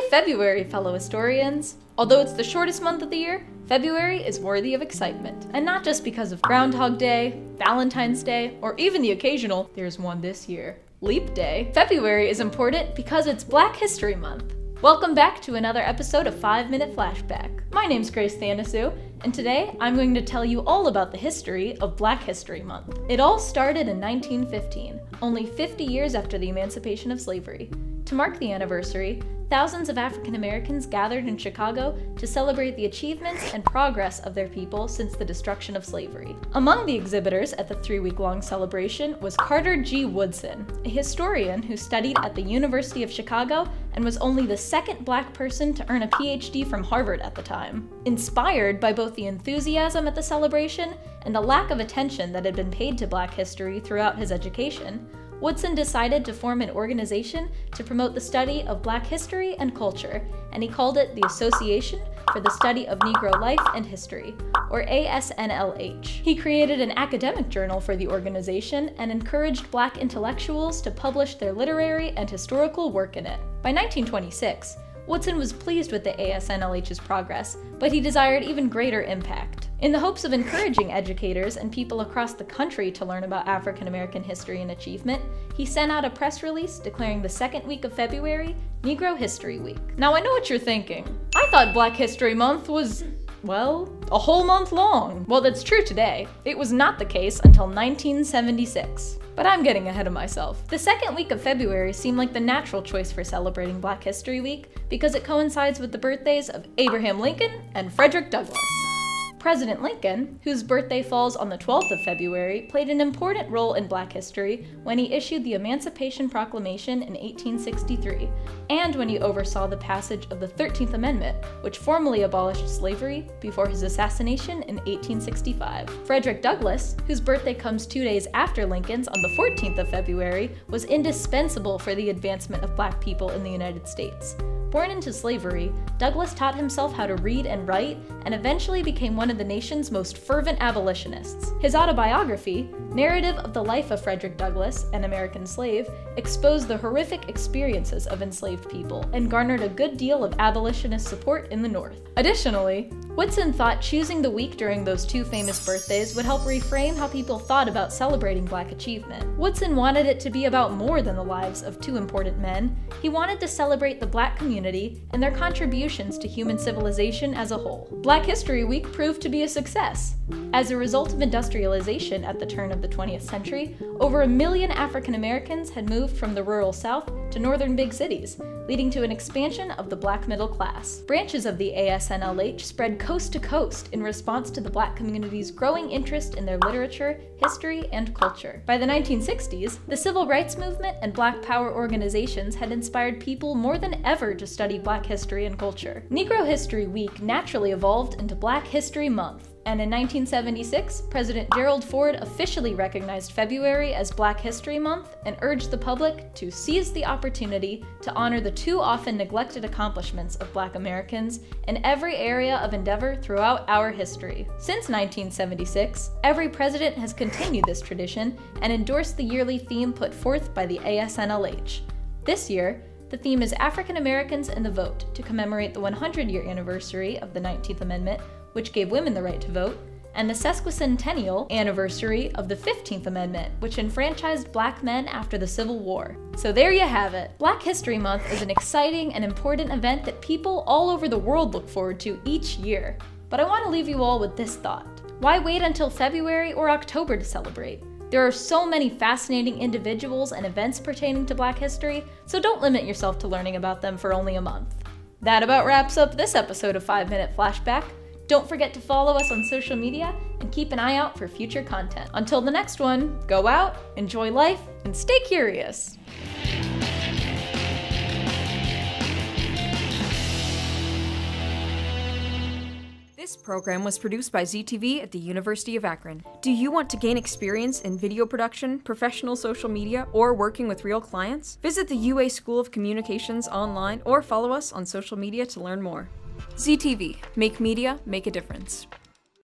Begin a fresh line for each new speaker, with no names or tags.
February, fellow historians. Although it's the shortest month of the year, February is worthy of excitement. And not just because of Groundhog Day, Valentine's Day, or even the occasional, there's one this year, Leap Day. February is important because it's Black History Month. Welcome back to another episode of 5-Minute Flashback. My name's Thanasiu, and today I'm going to tell you all about the history of Black History Month. It all started in 1915, only 50 years after the emancipation of slavery. To mark the anniversary, thousands of African Americans gathered in Chicago to celebrate the achievements and progress of their people since the destruction of slavery. Among the exhibitors at the 3-week-long celebration was Carter G. Woodson, a historian who studied at the University of Chicago and was only the second Black person to earn a PhD from Harvard at the time. Inspired by both the enthusiasm at the celebration and the lack of attention that had been paid to Black history throughout his education, Woodson decided to form an organization to promote the study of Black history and culture, and he called it the Association for the Study of Negro Life and History, or ASNLH. He created an academic journal for the organization and encouraged Black intellectuals to publish their literary and historical work in it. By 1926, Woodson was pleased with the ASNLH's progress, but he desired even greater impact. In the hopes of encouraging educators and people across the country to learn about African American history and achievement, he sent out a press release declaring the second week of February Negro History Week. Now I know what you're thinking. I thought Black History Month was, well, a whole month long. Well, that's true today. It was not the case until 1976. But I'm getting ahead of myself. The second week of February seemed like the natural choice for celebrating Black History Week because it coincides with the birthdays of Abraham Lincoln and Frederick Douglass. President Lincoln, whose birthday falls on the 12th of February, played an important role in Black history when he issued the Emancipation Proclamation in 1863, and when he oversaw the passage of the 13th Amendment, which formally abolished slavery before his assassination in 1865. Frederick Douglass, whose birthday comes 2 days after Lincoln's on the 14th of February, was indispensable for the advancement of Black people in the United States. Born into slavery, Douglass taught himself how to read and write, and eventually became one of the nation's most fervent abolitionists. His autobiography, Narrative of the Life of Frederick Douglass, an American Slave, exposed the horrific experiences of enslaved people and garnered a good deal of abolitionist support in the North. Additionally, Woodson thought choosing the week during those two famous birthdays would help reframe how people thought about celebrating Black achievement. Woodson wanted it to be about more than the lives of two important men. He wanted to celebrate the Black community and their contributions to human civilization as a whole. Black History Week proved to be a success. As a result of industrialization at the turn of the 20th century, over 1 million African Americans had moved from the rural South to northern big cities, leading to an expansion of the Black middle class. Branches of the ASNLH spread coast to coast in response to the Black community's growing interest in their literature, history, and culture. By the 1960s, the civil rights movement and Black power organizations had inspired people more than ever to study Black history and culture. Negro History Week naturally evolved into Black History Month, and in 1976, President Gerald Ford officially recognized February as Black History Month and urged the public to seize the opportunity to honor the too often neglected accomplishments of Black Americans in every area of endeavor throughout our history. Since 1976, every president has continued this tradition and endorsed the yearly theme put forth by the ASNLH. This year, the theme is African Americans and the Vote, to commemorate the 100-year anniversary of the 19th Amendment, which gave women the right to vote, and the sesquicentennial anniversary of the 15th Amendment, which enfranchised Black men after the Civil War. So there you have it. Black History Month is an exciting and important event that people all over the world look forward to each year. But I want to leave you all with this thought. Why wait until February or October to celebrate? There are so many fascinating individuals and events pertaining to Black history, so don't limit yourself to learning about them for only a month. That about wraps up this episode of 5-Minute Flashback. Don't forget to follow us on social media and keep an eye out for future content. Until the next one, go out, enjoy life, and stay curious.
This program was produced by ZTV at the University of Akron. Do you want to gain experience in video production, professional social media, or working with real clients? Visit the UA School of Communications online or follow us on social media to learn more. ZTV. Make media, make a difference.